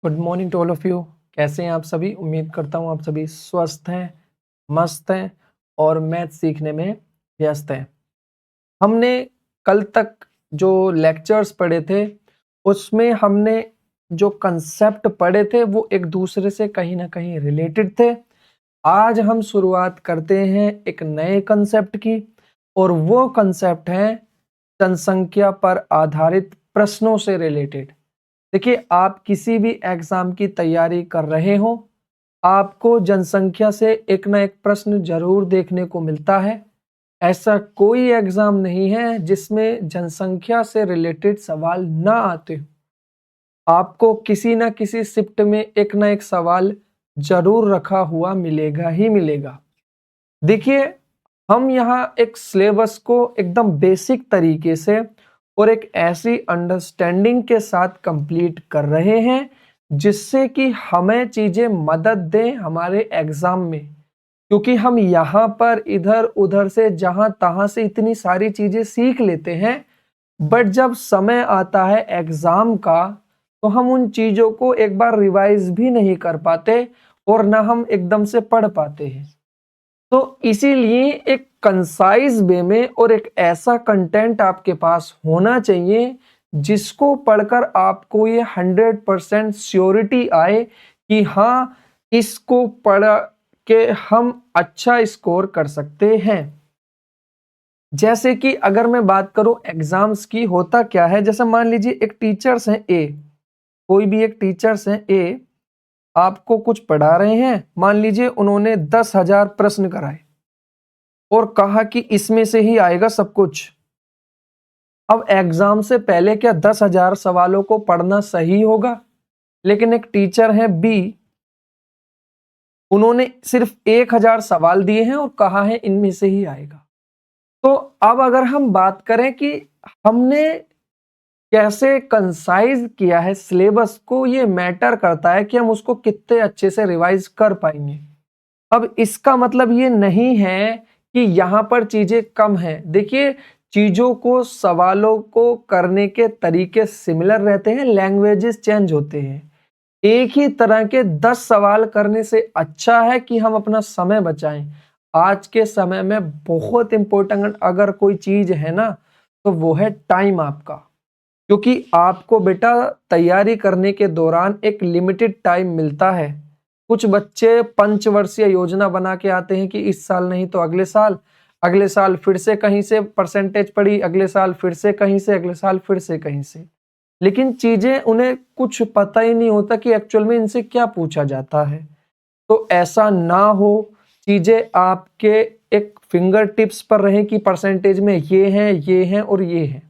Good morning to all of you. कैसे हैं आप सभी? उम्मीद करता हूँ आप सभी स्वस्थ हैं, मस्त हैं और मैथ सीखने में व्यस्त हैं। हमने कल तक जो लेक्चर्स पढ़े थे, उसमें हमने जो कंसेप्ट पढ़े थे वो एक दूसरे से कहीं न कहीं रिलेटेड थे। आज हम शुरुआत करते हैं एक नए कंसेप्ट की और वो कंसेप्ट है जनसंख्या पर आधारित प्रश्नों से रिलेटेड। देखिए, आप किसी भी एग्जाम की तैयारी कर रहे हो, आपको जनसंख्या से एक ना एक प्रश्न जरूर देखने को मिलता है। ऐसा कोई एग्जाम नहीं है जिसमें जनसंख्या से रिलेटेड सवाल ना आते हो। आपको किसी ना किसी शिफ्ट में एक ना एक सवाल जरूर रखा हुआ मिलेगा ही मिलेगा। देखिए, हम यहाँ एक सिलेबस को एकदम बेसिक तरीके से और एक ऐसी अंडरस्टैंडिंग के साथ कंप्लीट कर रहे हैं जिससे कि हमें चीजें मदद दें हमारे एग्जाम में। क्योंकि हम यहाँ पर इधर उधर से जहां तहां से इतनी सारी चीजें सीख लेते हैं, बट जब समय आता है एग्जाम का तो हम उन चीजों को एक बार रिवाइज भी नहीं कर पाते और ना हम एकदम से पढ़ पाते हैं। तो इसीलिए एक कंसाइज वे में और एक ऐसा कंटेंट आपके पास होना चाहिए जिसको पढ़कर आपको ये 100% श्योरिटी आए कि हाँ, इसको पढ़ के हम अच्छा स्कोर कर सकते हैं। जैसे कि अगर मैं बात करूं एग्जाम्स की, होता क्या है, जैसे मान लीजिए एक टीचर्स हैं ए, कोई भी एक टीचर्स हैं ए, आपको कुछ पढ़ा रहे हैं। मान लीजिए उन्होंने 10,000 प्रश्न कराए और कहा कि इसमें से ही आएगा सब कुछ। अब एग्जाम से पहले क्या 10,000 सवालों को पढ़ना सही होगा? लेकिन एक टीचर है बी, उन्होंने सिर्फ 1,000 सवाल दिए हैं और कहा है इनमें से ही आएगा। तो अब अगर हम बात करें कि हमने कैसे कंसाइज किया है सिलेबस को, ये मैटर करता है कि हम उसको कितने अच्छे से रिवाइज कर पाएंगे। अब इसका मतलब ये नहीं है कि यहाँ पर चीजें कम हैं। देखिए, चीजों को, सवालों को करने के तरीके सिमिलर रहते हैं, लैंग्वेजेस चेंज होते हैं। एक ही तरह के 10 सवाल करने से अच्छा है कि हम अपना समय बचाएं। आज के समय में बहुत इंपॉर्टेंट अगर कोई चीज है ना, तो वो है टाइम आपका। क्योंकि आपको बेटा तैयारी करने के दौरान एक लिमिटेड टाइम मिलता है। कुछ बच्चे पंचवर्षीय योजना बना के आते हैं कि इस साल नहीं तो अगले साल फिर से कहीं से परसेंटेज पड़ी, अगले साल फिर से कहीं से, अगले साल फिर से कहीं से। लेकिन चीजें उन्हें कुछ पता ही नहीं होता कि एक्चुअल में इनसे क्या पूछा जाता है। तो ऐसा ना हो, चीजें आपके एक फिंगर टिप्स पर रहे कि परसेंटेज में ये हैं और ये हैं।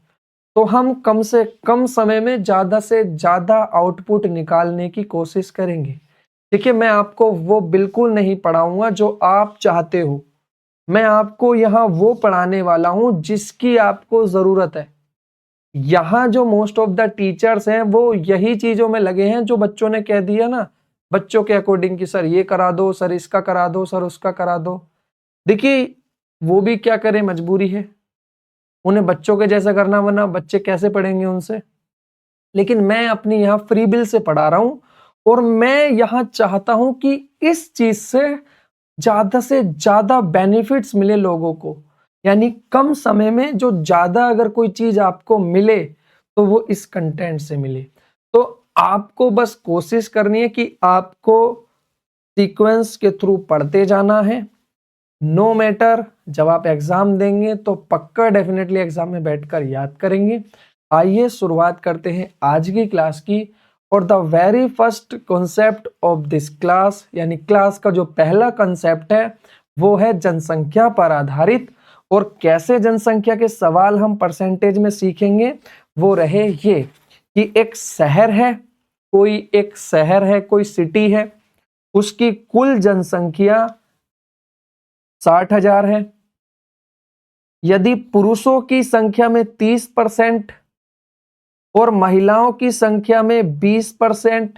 तो हम कम से कम समय में ज्यादा से ज्यादा आउटपुट निकालने की कोशिश करेंगे। देखिए, मैं आपको वो बिल्कुल नहीं पढ़ाऊंगा जो आप चाहते हो। मैं आपको यहाँ वो पढ़ाने वाला हूँ जिसकी आपको जरूरत है। यहाँ जो मोस्ट ऑफ द टीचर्स हैं वो यही चीजों में लगे हैं जो बच्चों ने कह दिया ना, बच्चों के अकॉर्डिंग कि सर ये करा दो, सर इसका करा दो, सर उसका करा दो। देखिए, वो भी क्या करें, मजबूरी है, उन्हें बच्चों के जैसा करना, वरना बच्चे कैसे पढ़ेंगे उनसे। लेकिन मैं अपनी यहाँ फ्री बिल से पढ़ा रहा हूँ और मैं यहाँ चाहता हूँ कि इस चीज से ज्यादा बेनिफिट्स मिले लोगों को। यानी कम समय में जो ज्यादा अगर कोई चीज आपको मिले तो वो इस कंटेंट से मिले। तो आपको बस कोशिश करनी है कि आपको सीक्वेंस के थ्रू पढ़ते जाना है। नो मैटर, जब आप एग्जाम देंगे तो पक्का डेफिनेटली एग्जाम में बैठकर याद करेंगे। आइए शुरुआत करते हैं आज की क्लास की। और the very first concept of this class, यानी क्लास का जो पहला कॉन्सेप्ट है वो है जनसंख्या पर आधारित। और कैसे जनसंख्या के सवाल हम परसेंटेज में सीखेंगे, वो रहे ये कि एक शहर है, कोई सिटी है, उसकी कुल जनसंख्या 60,000 है। यदि पुरुषों की संख्या में 30% और महिलाओं की संख्या में 20%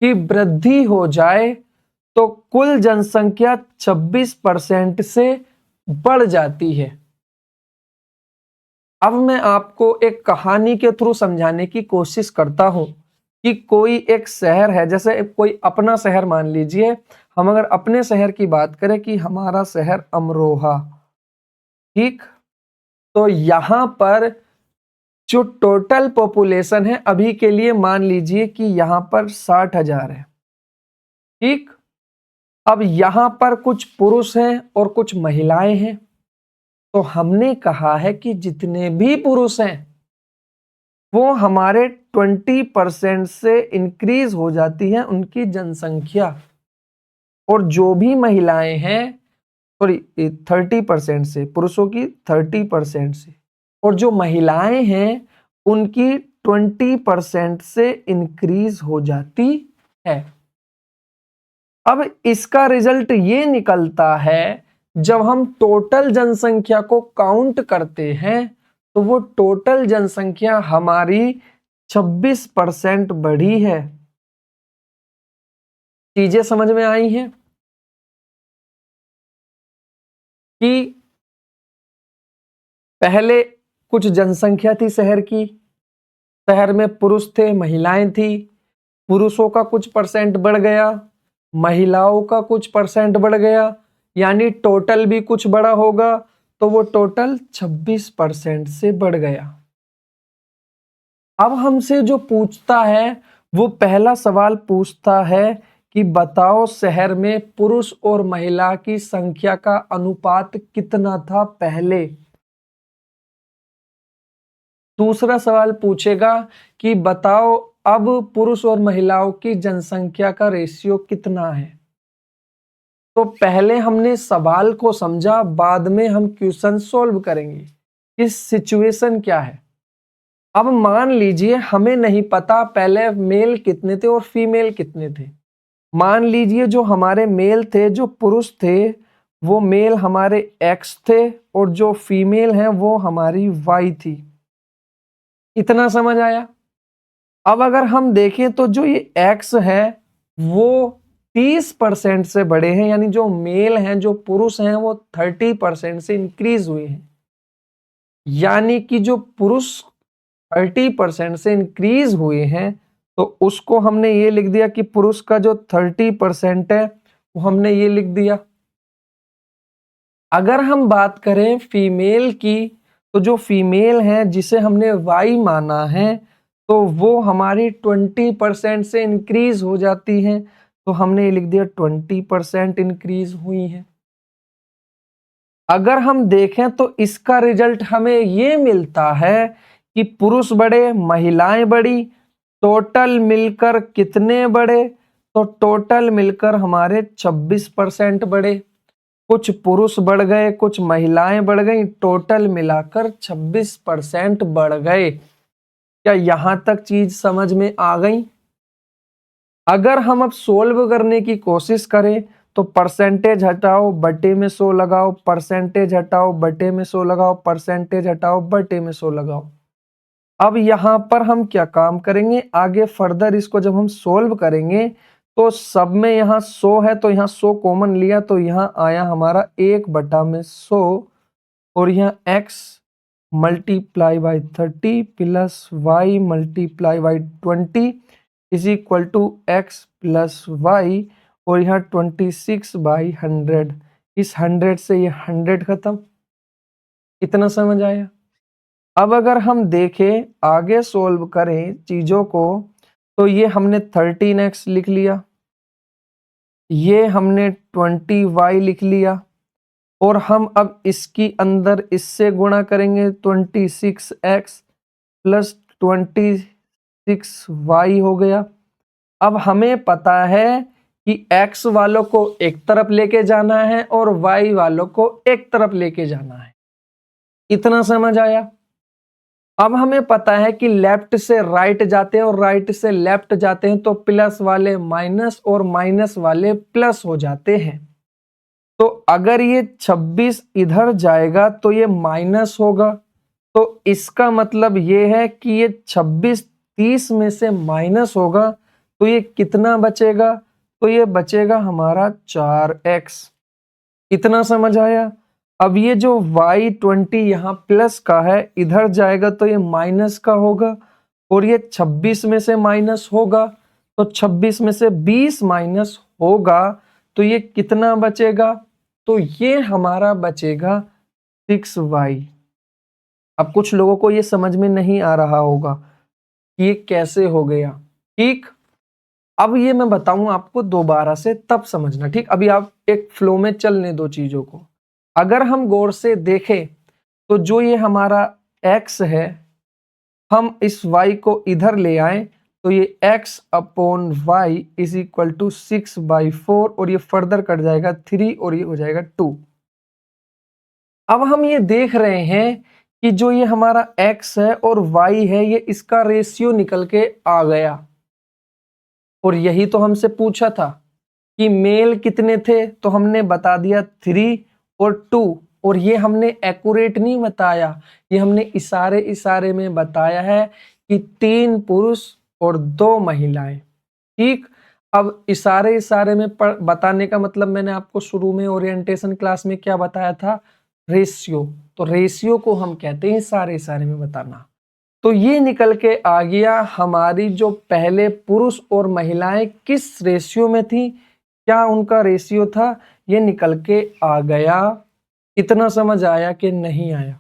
की वृद्धि हो जाए तो कुल जनसंख्या 26% से बढ़ जाती है। अब मैं आपको एक कहानी के थ्रू समझाने की कोशिश करता हूं। कि कोई एक शहर है, जैसे कोई अपना शहर मान लीजिए, हम अगर अपने शहर की बात करें कि हमारा शहर अमरोहा, ठीक, तो यहां पर जो टोटल पॉपुलेशन है अभी के लिए मान लीजिए कि यहां पर 60,000 है, ठीक। अब यहां पर कुछ पुरुष हैं और कुछ महिलाएं हैं, तो हमने कहा है कि जितने भी पुरुष हैं वो हमारे 20% से इंक्रीज हो जाती है उनकी जनसंख्या, और जो भी महिलाएं हैं, सॉरी 30% से, पुरुषों की 30% से, और जो महिलाएं हैं उनकी 20% से इंक्रीज हो जाती है। अब इसका रिजल्ट ये निकलता है, जब हम टोटल जनसंख्या को काउंट करते हैं तो वो टोटल जनसंख्या हमारी 26% बढ़ी है। चीजें समझ में आई हैं कि पहले कुछ जनसंख्या थी शहर की, शहर में पुरुष थे, महिलाएं थी, पुरुषों का कुछ परसेंट बढ़ गया, महिलाओं का कुछ परसेंट बढ़ गया, यानी टोटल भी कुछ बड़ा होगा, तो वो टोटल 26% से बढ़ गया। अब हमसे जो पूछता है वो पहला सवाल पूछता है कि बताओ शहर में पुरुष और महिला की संख्या का अनुपात कितना था पहले। दूसरा सवाल पूछेगा कि बताओ अब पुरुष और महिलाओं की जनसंख्या का रेशियो कितना है। तो पहले हमने सवाल को समझा, बाद में हम क्वेश्चन सॉल्व करेंगे कि सिचुएशन क्या है। अब मान लीजिए हमें नहीं पता पहले मेल कितने थे और फीमेल कितने थे। मान लीजिए जो हमारे मेल थे, जो पुरुष थे, वो मेल हमारे X थे और जो फीमेल हैं वो हमारी Y थी। इतना समझ आया। अब अगर हम देखें तो जो ये X है वो 30% से बड़े हैं, यानी जो मेल हैं, जो पुरुष हैं, वो 30% से इंक्रीज हुए हैं। यानी कि जो पुरुष 30% से इंक्रीज हुए हैं, तो उसको हमने ये लिख दिया कि पुरुष का जो 30% है वो हमने ये लिख दिया। अगर हम बात करें फीमेल की, तो जो फीमेल है जिसे हमने वाई माना है, तो वो हमारी 20% से इंक्रीज हो जाती है, तो हमने ये लिख दिया 20% इंक्रीज हुई है। अगर हम देखें तो इसका रिजल्ट हमें ये मिलता है कि पुरुष बढ़े, महिलाएं बढ़ी, टोटल मिलकर कितने बढ़े, तो टोटल मिलकर हमारे 26% बढ़े। कुछ पुरुष बढ़ गए, कुछ महिलाएं बढ़ गई, टोटल मिलाकर 26% बढ़ गए। क्या यहां तक चीज समझ में आ गई? अगर हम अब सोल्व करने की कोशिश करें तो परसेंटेज हटाओ बटे में 100 लगाओ, परसेंटेज हटाओ बटे में 100 लगाओ, परसेंटेज हटाओ बटे में 100 लगाओ। अब यहां पर हम क्या काम करेंगे, आगे फर्दर इसको जब हम सोल्व करेंगे तो सब में यहाँ 100 है, तो यहाँ 100 कॉमन लिया, तो यहाँ आया हमारा 1/100, और यहाँ x multiply by 30 plus y multiply by 20 is equal to x plus y, और यहाँ 26/100। इस 100 से ये 100 खत्म। इतना समझ आया। अब अगर हम देखें आगे सोल्व करें चीजों को, तो ये हमने 13x लिख लिया, ये हमने 20y लिख लिया, और हम अब इसकी अंदर इससे गुणा करेंगे, 26x प्लस 26y हो गया। अब हमें पता है कि x वालों को एक तरफ लेके जाना है और y वालों को एक तरफ लेके जाना है। इतना समझ आया। अब हमें पता है कि लेफ्ट से राइट जाते हैं और राइट से लेफ्ट जाते हैं तो प्लस वाले माइनस और माइनस वाले प्लस हो जाते हैं। तो अगर ये 26 इधर जाएगा तो ये माइनस होगा, तो इसका मतलब ये है कि ये 26 30 में से माइनस होगा, तो ये कितना बचेगा, तो ये बचेगा हमारा 4x। इतना समझ आया। अब ये जो y20 यहाँ प्लस का है, इधर जाएगा तो ये माइनस का होगा, और ये 26 में से माइनस होगा, तो 26 में से 20 माइनस होगा तो ये कितना बचेगा? तो ये हमारा बचेगा 6y। अब कुछ लोगों को ये समझ में नहीं आ रहा होगा कि ये कैसे हो गया, ठीक। अब ये मैं बताऊं आपको दोबारा से, तब समझना, ठीक। अभी आप एक फ्लो में चलने दो चीजों को। अगर हम गौर से देखें तो जो ये हमारा x है, हम इस y को इधर ले आए तो ये x upon Y is equal to 6/4 और ये फर्दर कट जाएगा 3 और ये हो जाएगा 2। अब हम ये देख रहे हैं कि जो ये हमारा x है और y है, ये इसका रेशियो निकल के आ गया। और यही तो हमसे पूछा था कि मेल कितने थे, तो हमने बता दिया 3 और 2। और ये हमने एक्यूरेट नहीं बताया, ये हमने इशारे में बताया है कि 3 पुरुष और 2 महिलाएं, ठीक। अब इशारे में बताने का मतलब मैंने आपको शुरू में ओरिएंटेशन क्लास में क्या बताया था? रेशियो। तो रेशियो को हम कहते हैं इशारे में बताना। तो ये निकल के आ गया हमारी जो पहले पुरुष और महिलाएं किस रेशियो में थी, क्या उनका रेशियो था, ये निकल के आ गया। इतना समझ आया कि नहीं आया?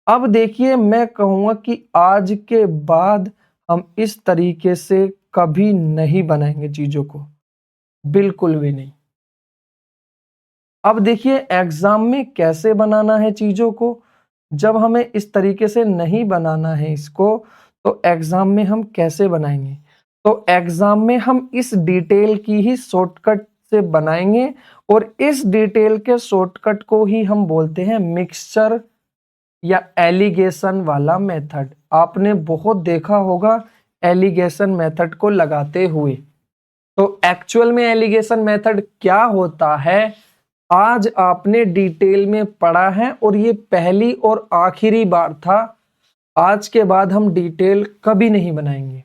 अब देखिए, मैं कहूंगा कि आज के बाद हम इस तरीके से कभी नहीं बनाएंगे चीजों को, बिल्कुल भी नहीं। अब देखिए एग्जाम में कैसे बनाना है चीजों को। जब हमें इस तरीके से नहीं बनाना है इसको, तो एग्जाम में हम कैसे बनाएंगे? तो एग्जाम में हम इस डिटेल की ही शॉर्टकट से बनाएंगे और इस डिटेल के शॉर्टकट को ही हम बोलते हैं मिक्सचर या एलिगेशन वाला मेथड। आपने बहुत देखा होगा एलिगेशन मेथड को लगाते हुए। तो एक्चुअल में एलिगेशन मेथड क्या होता है, आज आपने डिटेल में पढ़ा है और ये पहली और आखिरी बार था। आज के बाद हम डिटेल कभी नहीं बनाएंगे।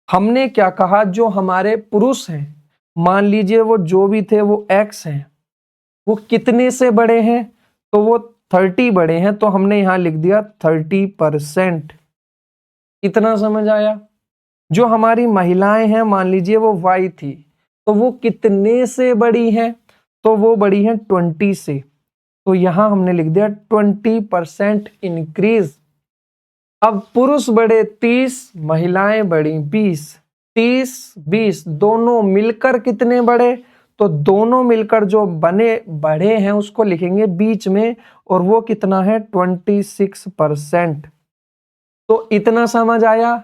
हमने क्या कहा, जो हमारे पुरुष हैं, मान लीजिए वो जो भी थे वो x हैं, वो कितने से बड़े हैं? तो वो 30 बड़े हैं, तो हमने यहां लिख दिया 30%। इतना समझ आया? जो हमारी महिलाएं हैं, मान लीजिए वो y थी, तो वो कितने से बड़ी हैं? तो वो बड़ी हैं 20 से, तो यहां हमने लिख दिया 20% इंक्रीज। अब पुरुष बड़े 30, महिलाएं बड़ी 20। 30-20 दोनों मिलकर कितने बड़े? तो दोनों मिलकर जो बड़े हैं उसको लिखेंगे बीच में, और वो कितना है? 26%। तो इतना समझ आया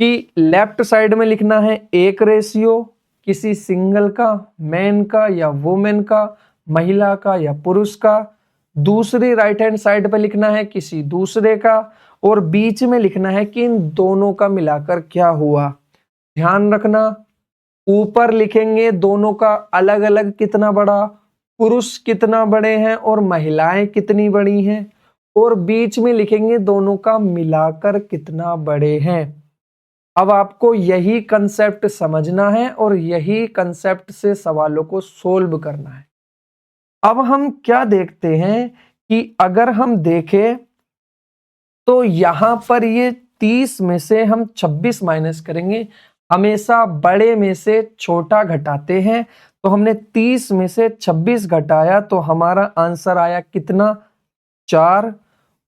कि लेफ्ट साइड में लिखना है एक रेशियो किसी सिंगल का, मैन का या वुमेन का, महिला का या पुरुष का। दूसरी राइट हैंड साइड पे लिखना है किसी दूसरे का, और बीच में लिखना है कि इन दोनों का मिलाकर क्या हुआ। ध्यान रखना, ऊपर लिखेंगे दोनों का अलग अलग कितना बड़ा, पुरुष कितना बड़े हैं और महिलाएं कितनी बड़ी हैं, और बीच में लिखेंगे दोनों का मिलाकर कितना बड़े हैं। अब आपको यही कंसेप्ट समझना है और यही कंसेप्ट से सवालों को सोल्व करना है। अब हम क्या देखते हैं कि अगर हम देखें तो यहां पर ये 30 में से हम 26 माइनस करेंगे। हमेशा बड़े में से छोटा घटाते हैं, तो हमने 30 में से 26 घटाया तो हमारा आंसर आया कितना? 4।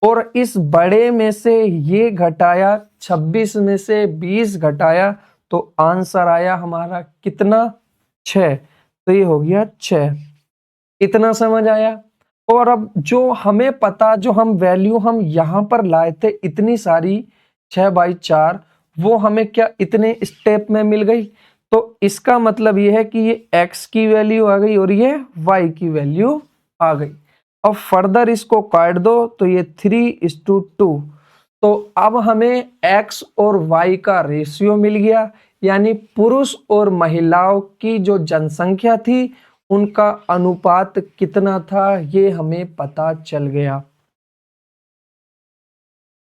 और इस बड़े में से ये घटाया, 26 में से 20 घटाया, तो आंसर आया हमारा कितना? 6। तो ये हो गया 6। इतना समझ आया? और अब जो हमें पता, जो हम वैल्यू हम यहां पर लाए थे इतनी सारी 6/4, वो हमें क्या इतने स्टेप में मिल गई? तो इसका मतलब ये है कि ये x की वैल्यू आ गई और ये y की वैल्यू आ गई। अब फर्दर इसको काट दो तो ये 3:2। तो अब हमें x और y का रेशियो मिल गया, यानी पुरुष और महिलाओं की जो जनसंख्या थी उनका अनुपात कितना था, ये हमें पता चल गया।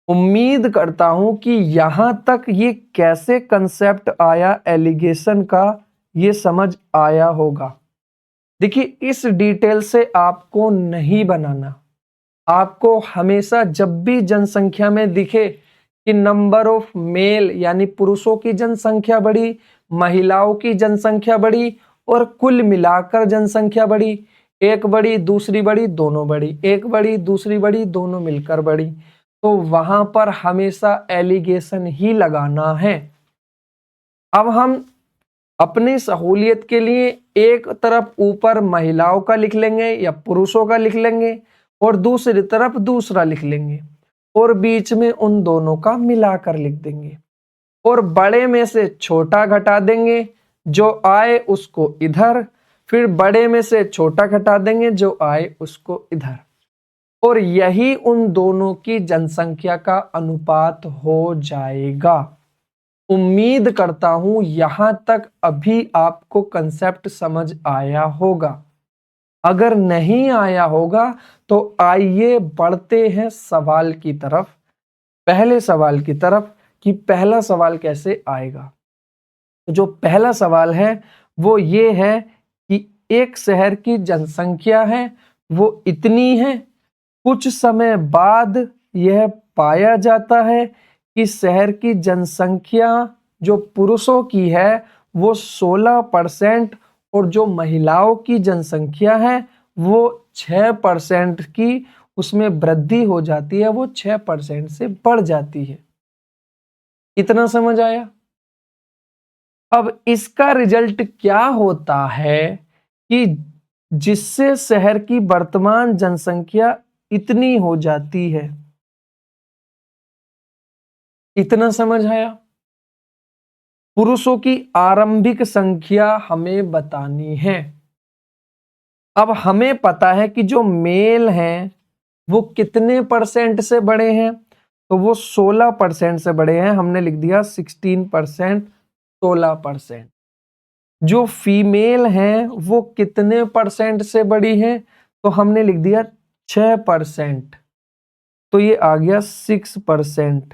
उम्मीद करता हूं कि यहां तक ये कैसे कंसेप्ट आया एलिगेशन का, ये समझ आया होगा। देखिए, इस डिटेल से आपको नहीं बनाना। आपको हमेशा जब भी जनसंख्या में दिखे कि नंबर ऑफ मेल यानी पुरुषों की जनसंख्या बढ़ी, महिलाओं की जनसंख्या बढ़ी और कुल मिलाकर जनसंख्या बढ़ी। एक बढ़ी, दूसरी बढ़ी, दोनों बढ़ी, एक बढ़ी, दूसरी बढ़ी, दोनों मिलकर बढ़ी। तो वहां पर हमेशा एलिगेशन ही लगाना है। अब हम अपनी सहूलियत के लिए एक तरफ ऊपर महिलाओं का लिख लेंगे या पुरुषों का लिख लेंगे और दूसरी तरफ दूसरा लिख लेंगे और बीच में उन दोनों का मिलाकर लिख देंगे और बड़े में से छोटा घटा देंगे, जो आए उसको इधर, फिर बड़े में से छोटा घटा देंगे, जो आए उसको इधर, और यही उन दोनों की जनसंख्या का अनुपात हो जाएगा। उम्मीद करता हूं यहां तक अभी आपको कंसेप्ट समझ आया होगा। अगर नहीं आया होगा तो आइए बढ़ते हैं सवाल की तरफ, पहले सवाल की तरफ कि पहला सवाल कैसे आएगा। तो जो पहला सवाल है वो ये है कि एक शहर की जनसंख्या है वो इतनी है, कुछ समय बाद यह पाया जाता है कि शहर की जनसंख्या जो पुरुषों की है वो 16% और जो महिलाओं की जनसंख्या है वो 6% की उसमें वृद्धि हो जाती है, वो 6% से बढ़ जाती है। इतना समझ आया? अब इसका रिजल्ट क्या होता है कि जिससे शहर की वर्तमान जनसंख्या इतनी हो जाती है। इतना समझ आया? पुरुषों की आरंभिक संख्या हमें बतानी है। अब हमें पता है कि जो मेल हैं वो कितने परसेंट से बड़े हैं, तो वो 16% से बड़े हैं। हमने लिख दिया 16%, 16%। जो फीमेल हैं वो कितने परसेंट से बड़ी हैं, तो हमने लिख दिया 6%, तो ये आ गया 6%।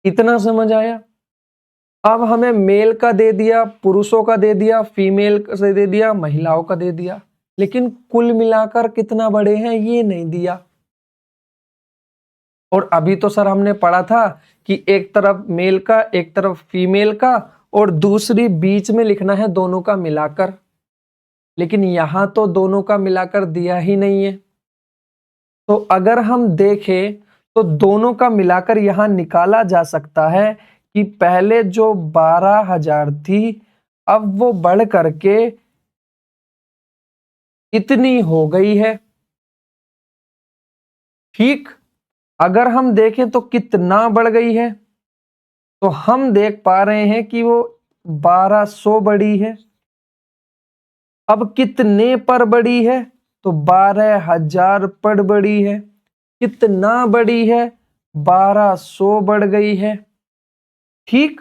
इतना समझ आया? अब हमें मेल का दे दिया, पुरुषों का दे दिया, फीमेल से दे दिया, महिलाओं का दे दिया, लेकिन कुल मिलाकर कितना बड़े हैं ये नहीं दिया। और अभी तो सर हमने पढ़ा था कि एक तरफ मेल का, एक तरफ फीमेल का और दूसरी बीच में लिखना है दोनों का मिलाकर, लेकिन यहां तो दोनों का मिलाकर दिया ही नहीं है। तो अगर हम देखें तो दोनों का मिलाकर यहां निकाला जा सकता है कि पहले जो 12,000 थी अब वो बढ़ करके इतनी हो गई है। ठीक, अगर हम देखें तो कितना बढ़ गई है, तो हम देख पा रहे हैं कि वो 1200 बढ़ी है। अब कितने पर बढ़ी है, तो 12,000 पर बढ़ी है। कितना बढ़ी है, 1200 बढ़ गई है। ठीक,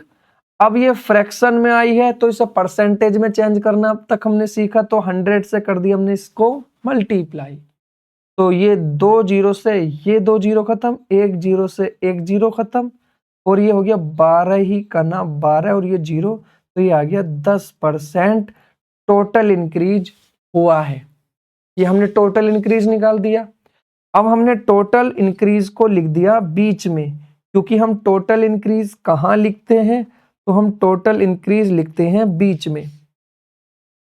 अब ये फ्रैक्शन में आई है तो इसे परसेंटेज में चेंज करना अब तक हमने सीखा, तो 100 से कर दिया हमने इसको मल्टीप्लाई। तो ये 2 जीरो से ये 2 जीरो खत्म, 1 जीरो से 1 जीरो खत्म, और ये हो गया 12 ही का ना 12 और ये जीरो, तो ये आ गया 10% टोटल इंक्रीज हुआ है। ये हमने टोटल इंक्रीज निकाल दिया। अब हमने टोटल इंक्रीज को लिख दिया बीच में, क्योंकि हम टोटल इंक्रीज कहाँ लिखते हैं, तो हम टोटल इंक्रीज लिखते हैं बीच में।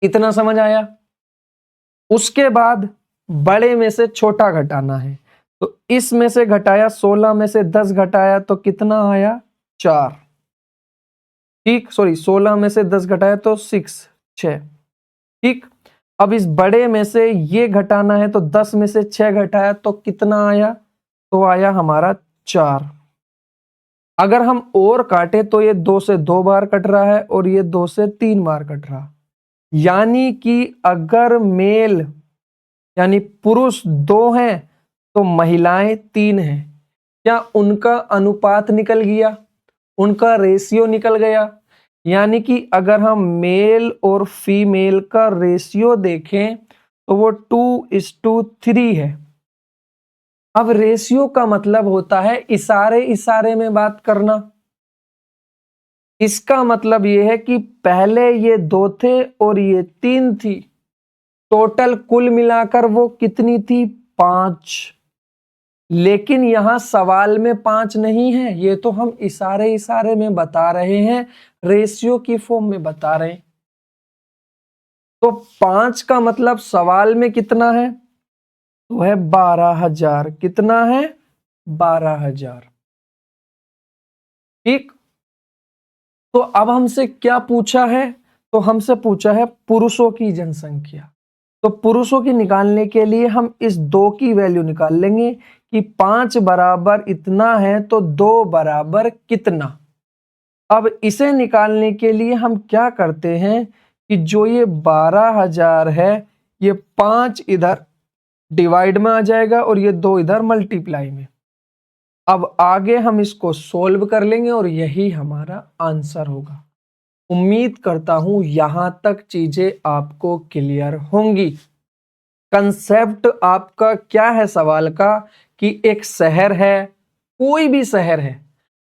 इतना समझ आया? उसके बाद बड़े में से छोटा घटाना है, तो इसमें से घटाया 16 में से 10 घटाया तो कितना आया, 4। ठीक, सॉरी 16 में से 10 घटाया तो 6। ठीक, अब इस बड़े में से ये घटाना है तो 10 में से 6 घटाया तो कितना आया, तो आया हमारा 4। अगर हम और काटे तो ये 2 से 2 बार कट रहा है और ये 2 से 3 बार कट रहा, यानी कि अगर मेल यानी पुरुष 2 हैं तो महिलाएं 3 हैं। क्या उनका अनुपात निकल गया, उनका रेशियो निकल गया? यानी कि अगर हम मेल और फीमेल का रेशियो देखें तो वो 2:3 है। अब रेशियो का मतलब होता है इशारे इशारे में बात करना। इसका मतलब ये है कि पहले ये 2 थे और ये 3 थी, टोटल कुल मिलाकर वो कितनी थी, 5। लेकिन यहां सवाल में 5 नहीं है, ये तो हम इशारे इशारे में बता रहे हैं, रेशियो की फॉर्म में बता रहे हैं। तो 5 का मतलब सवाल में कितना है, तो है 12,000। कितना है, 12,000। ठीक। तो अब हमसे क्या पूछा है, तो हमसे पूछा है पुरुषों की जनसंख्या। तो पुरुषों की निकालने के लिए हम इस 2 की वैल्यू निकाल लेंगे कि 5 बराबर इतना है तो 2 बराबर कितना। अब इसे निकालने के लिए हम क्या करते हैं कि जो ये 12,000 है, ये 5 इधर डिवाइड में आ जाएगा और ये 2 इधर मल्टीप्लाई में। अब आगे हम इसको सोल्व कर लेंगे और यही हमारा आंसर होगा। उम्मीद करता हूं यहां तक चीजें आपको क्लियर होंगी। कंसेप्ट आपका क्या है सवाल का, कि एक शहर है, कोई भी शहर है,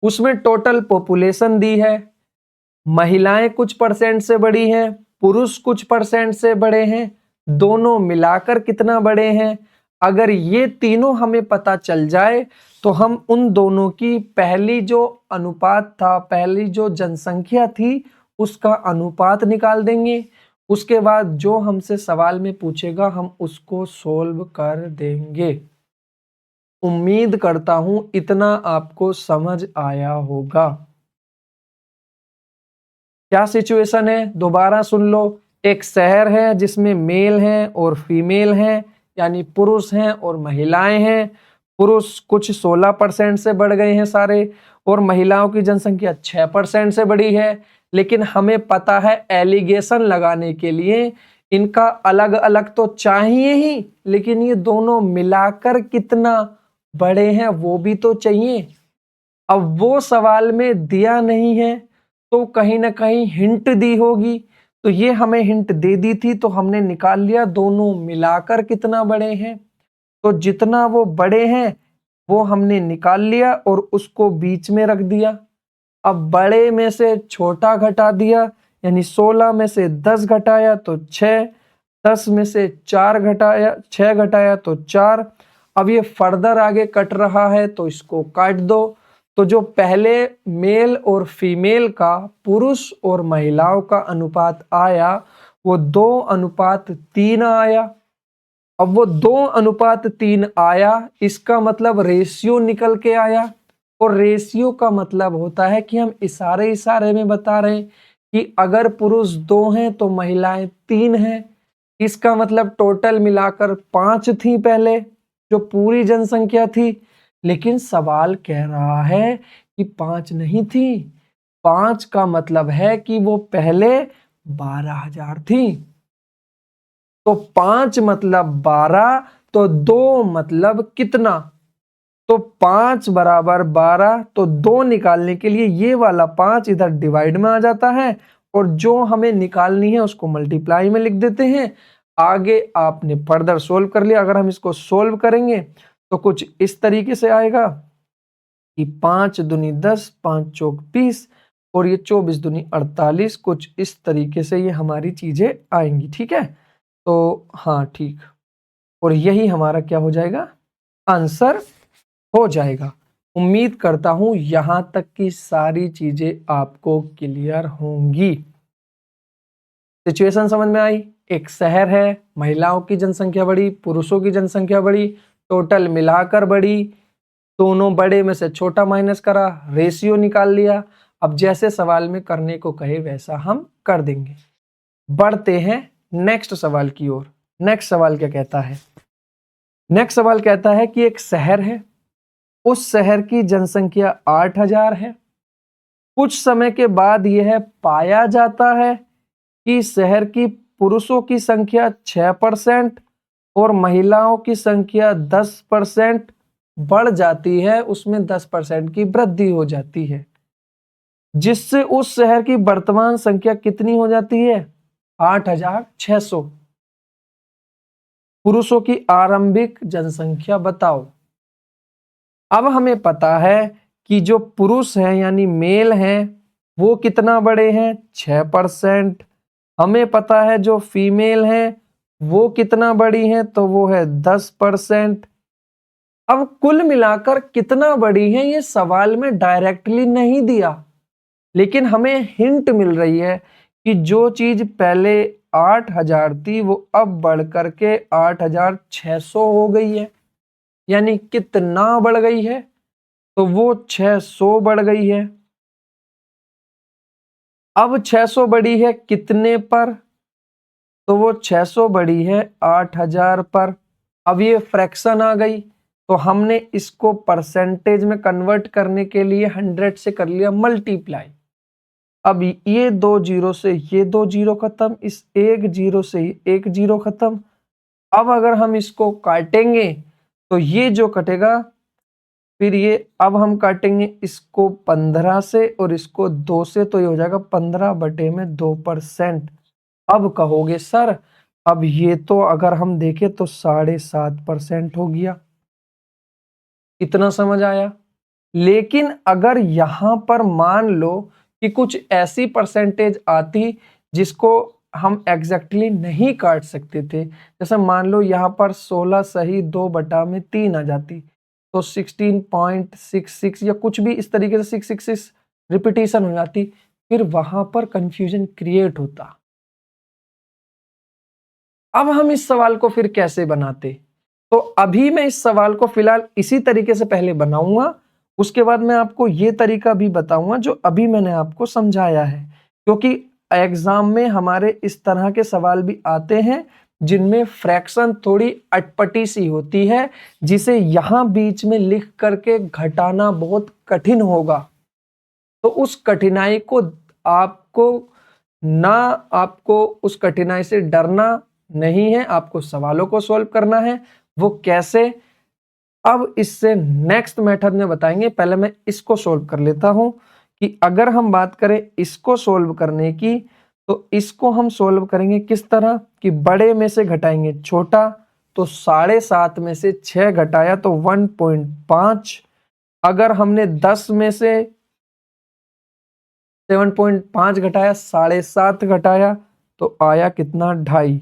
उसमें टोटल पॉपुलेशन दी है, महिलाएं कुछ परसेंट से बड़ी हैं, पुरुष कुछ परसेंट से बड़े हैं, दोनों मिलाकर कितना बड़े हैं। अगर ये तीनों हमें पता चल जाए तो हम उन दोनों की पहली जो अनुपात था, पहली जो जनसंख्या थी, उसका अनुपात निकाल देंगे। उसके बाद जो हमसे सवाल में पूछेगा हम उसको सोल्व कर देंगे। उम्मीद करता हूं इतना आपको समझ आया होगा। क्या सिचुएशन है, दोबारा सुन लो। एक शहर है जिसमें मेल हैं और फीमेल हैं, यानी पुरुष हैं और महिलाएं हैं। पुरुष कुछ 16% से बढ़ गए हैं सारे, और महिलाओं की जनसंख्या 6% से बढ़ी है। लेकिन हमें पता है एलिगेशन लगाने के लिए इनका अलग अलग तो चाहिए ही, लेकिन ये दोनों मिलाकर कितना बड़े हैं वो भी तो चाहिए। अब वो सवाल में दिया नहीं है तो कहीं ना कहीं हिंट दी होगी, तो ये हमें हिंट दे दी थी तो हमने निकाल लिया दोनों मिलाकर कितना बड़े हैं। तो जितना वो बड़े हैं वो हमने निकाल लिया और उसको बीच में रख दिया। अब बड़े में से छोटा घटा दिया, यानी 16 में से 10 घटाया तो 6, 10 में से 4 घटाया, 6 घटाया तो 4। अब ये फर्दर आगे कट रहा है तो इसको काट दो। तो जो पहले मेल और फीमेल का, पुरुष और महिलाओं का अनुपात आया वो 2:3 आया। अब वो 2:3 आया, इसका मतलब रेशियो निकल के आया। और रेशियो का मतलब होता है कि हम इशारे इशारे में बता रहे हैं कि अगर पुरुष 2 हैं तो महिलाएं 3 हैं। इसका मतलब टोटल मिलाकर 5 थी पहले, जो पूरी जनसंख्या थी। लेकिन सवाल कह रहा है कि 5 नहीं थी। 5 का मतलब है कि वो पहले 12,000 थी। तो 5 मतलब 12, तो 2 मतलब कितना। तो 5 बराबर 12, तो 2 निकालने के लिए ये वाला 5 इधर डिवाइड में आ जाता है और जो हमें निकालनी है उसको मल्टीप्लाई में लिख देते हैं। आगे आपने फर्दर सोल्व कर लिया। अगर हम इसको सोल्व करेंगे तो कुछ इस तरीके से आएगा कि 5 दूनी 10, 5 चौक 20 और ये 24 दूनी 48। कुछ इस तरीके से ये हमारी चीजें आएंगी। ठीक है, तो हाँ ठीक, और यही हमारा क्या हो जाएगा, आंसर हो जाएगा। उम्मीद करता हूं यहां तक की सारी चीजें आपको क्लियर होंगी। सिचुएशन समझ में आई। एक शहर है, महिलाओं की जनसंख्या बढ़ी, पुरुषों की जनसंख्या बढ़ी, टोटल मिलाकर बढ़ी। दोनों बड़े में से छोटा माइनस करा, रेशियो निकाल लिया। अब जैसे सवाल में करने को कहे वैसा हम कर देंगे। बढ़ते हैं नेक्स्ट सवाल की ओर। नेक्स्ट सवाल क्या कहता है, नेक्स्ट सवाल कहता है कि एक शहर है, उस शहर की जनसंख्या 8,000 है। कुछ समय के बाद यह पाया जाता है कि शहर की पुरुषों की संख्या 6% और महिलाओं की संख्या 10% बढ़ जाती है, उसमें 10% की वृद्धि हो जाती है, जिससे उस शहर की वर्तमान संख्या कितनी हो जाती है, 8,600। पुरुषों की आरंभिक जनसंख्या बताओ। अब हमें पता है कि जो पुरुष हैं यानी मेल हैं वो कितना बड़े हैं, 6%। हमें पता है जो फीमेल हैं वो कितना बड़ी हैं, तो वो है 10%। अब कुल मिलाकर कितना बड़ी है ये सवाल में डायरेक्टली नहीं दिया, लेकिन हमें हिंट मिल रही है कि जो चीज पहले 8,000 थी वो अब बढ़ करके 8,600 हो गई है। यानी कितना बढ़ गई है? तो वो 600 बढ़ गई है। अब 600 बढ़ी है कितने पर? तो वो 600 बढ़ी है 8,000 पर। अब ये फ्रैक्शन आ गई, तो हमने इसको परसेंटेज में कन्वर्ट करने के लिए 100 से कर लिया मल्टीप्लाई। अब ये 2 जीरो से ये 2 जीरो खत्म, इस 1 जीरो से 1 जीरो खत्म। अब अगर हम इसको काटेंगे तो ये जो कटेगा, फिर ये अब हम काटेंगे इसको 15 से और इसको 2 से, तो ये हो जाएगा 15/2%। अब कहोगे सर अब ये तो अगर हम देखें तो 7.5% हो गया। इतना समझ आया? लेकिन अगर यहां पर मान लो कि कुछ ऐसी परसेंटेज आती जिसको हम एग्जैक्टली नहीं काट सकते थे, जैसे मान लो यहाँ पर 16 सही 2/3 आ जाती, तो 16.66 या कुछ भी इस तरीके से 666 रिपीटेशन हो जाती, फिर वहां पर कंफ्यूजन क्रिएट होता। अब हम इस सवाल को फिर कैसे बनाते? तो अभी मैं इस सवाल को फिलहाल इसी तरीके से पहले बनाऊंगा, उसके बाद मैं आपको ये तरीका भी बताऊंगा जो अभी मैंने आपको समझाया है, क्योंकि एग्जाम में हमारे इस तरह के सवाल भी आते हैं जिनमें फ्रैक्शन थोड़ी अटपटी सी होती है, जिसे यहां बीच में लिख करके घटाना बहुत कठिन होगा। तो उस कठिनाई को आपको उस कठिनाई से डरना नहीं है, आपको सवालों को सॉल्व करना है। वो कैसे, अब इससे नेक्स्ट मेथड में बताएंगे। पहले मैं इसको सॉल्व कर लेता हूं कि अगर हम बात करें इसको सॉल्व करने की, तो इसको हम सॉल्व करेंगे किस तरह कि बड़े में से घटाएंगे छोटा, तो 7.5 में से 6 घटाया तो 1.5। अगर हमने 10 में से 7.5 घटाया, 7.5 घटाया, तो आया कितना? 2.5।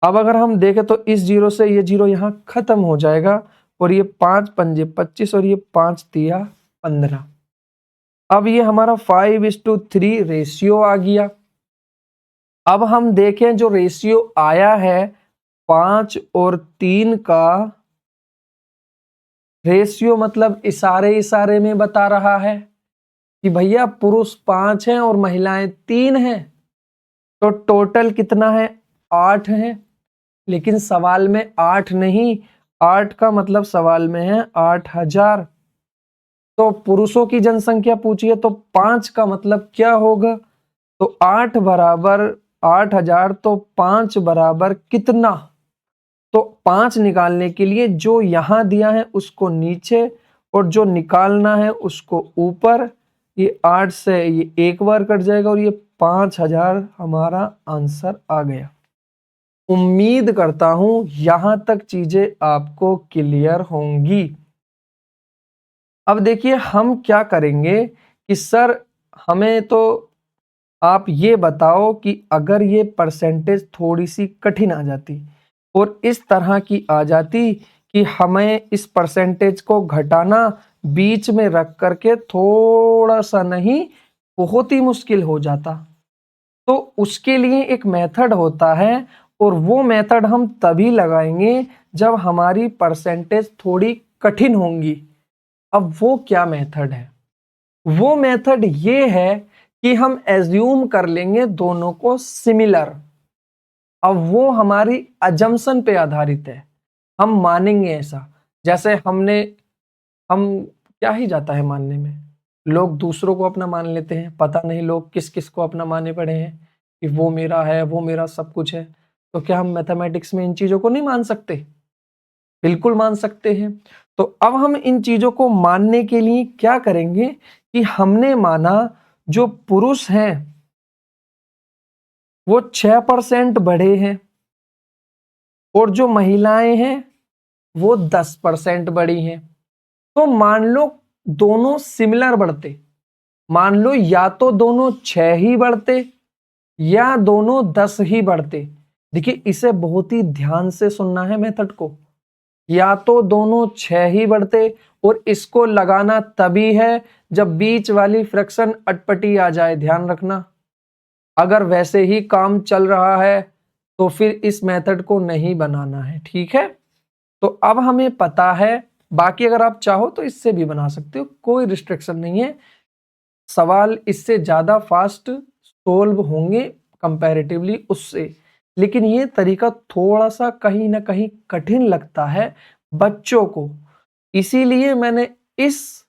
अब अगर हम देखें तो इस जीरो से ये जीरो यहाँ खत्म हो जाएगा, और ये 5 पंजे 25 और ये 5 तिया 15। अब ये हमारा 5:3 रेशियो आ गया। अब हम देखें जो रेशियो आया है 5 और 3 का रेशियो, मतलब इशारे इशारे में बता रहा है कि भैया पुरुष 5 हैं और महिलाएं 3 हैं, तो टोटल कितना है? 8 है। लेकिन सवाल में 8 नहीं, 8 का मतलब सवाल में है 8,000। तो पुरुषों की जनसंख्या पूछी है, तो 5 का मतलब क्या होगा? तो 8 बराबर 8,000, तो 5 बराबर कितना? तो 5 निकालने के लिए जो यहां दिया है उसको नीचे, और जो निकालना है उसको ऊपर। ये 8 से ये एक बार कट जाएगा, और ये 5,000 हमारा आंसर आ गया। उम्मीद करता हूं यहां तक चीजें आपको क्लियर होंगी। अब देखिए हम क्या करेंगे कि सर हमें तो आप ये बताओ कि अगर ये परसेंटेज थोड़ी सी कठिन आ जाती और इस तरह की आ जाती कि हमें इस परसेंटेज को घटाना बीच में रख करके थोड़ा सा नहीं, बहुत ही मुश्किल हो जाता, तो उसके लिए एक मेथड होता है, और वो मेथड हम तभी लगाएंगे जब हमारी परसेंटेज थोड़ी कठिन होंगी। अब वो क्या मेथड है? वो मेथड ये है कि हम एज्यूम कर लेंगे दोनों को सिमिलर। अब वो हमारी अजम्पशन पे आधारित है, हम मानेंगे ऐसा। जैसे हम क्या ही जाता है मानने में, लोग दूसरों को अपना मान लेते हैं, पता नहीं लोग किस किस को अपना माने पड़े हैं कि वो मेरा है, वो मेरा सब कुछ है। तो क्या हम मैथमेटिक्स में इन चीजों को नहीं मान सकते? बिल्कुल मान सकते हैं। तो अब हम इन चीजों को मानने के लिए क्या करेंगे कि हमने माना जो पुरुष हैं वो 6% बढ़े हैं, और जो महिलाएं हैं वो 10% बढ़ी हैं। तो मान लो दोनों सिमिलर बढ़ते, मान लो या तो दोनों 6 ही बढ़ते या दोनों 10 ही बढ़ते। देखिए इसे बहुत ही ध्यान से सुनना है मेथड को। या तो दोनों 6 ही बढ़ते, और इसको लगाना तभी है जब बीच वाली फ्रैक्शन अटपटी आ जाए, ध्यान रखना। अगर वैसे ही काम चल रहा है तो फिर इस मेथड को नहीं बनाना है, ठीक है। तो अब हमें पता है, बाकी अगर आप चाहो तो इससे भी बना सकते हो, कोई रिस्ट्रिक्शन नहीं है। सवाल इससे ज्यादा फास्ट सोल्व होंगे कंपैरेटिवली उससे, लेकिन ये तरीका थोड़ा सा कहीं ना कहीं कठिन लगता है बच्चों को, इसीलिए मैंने इस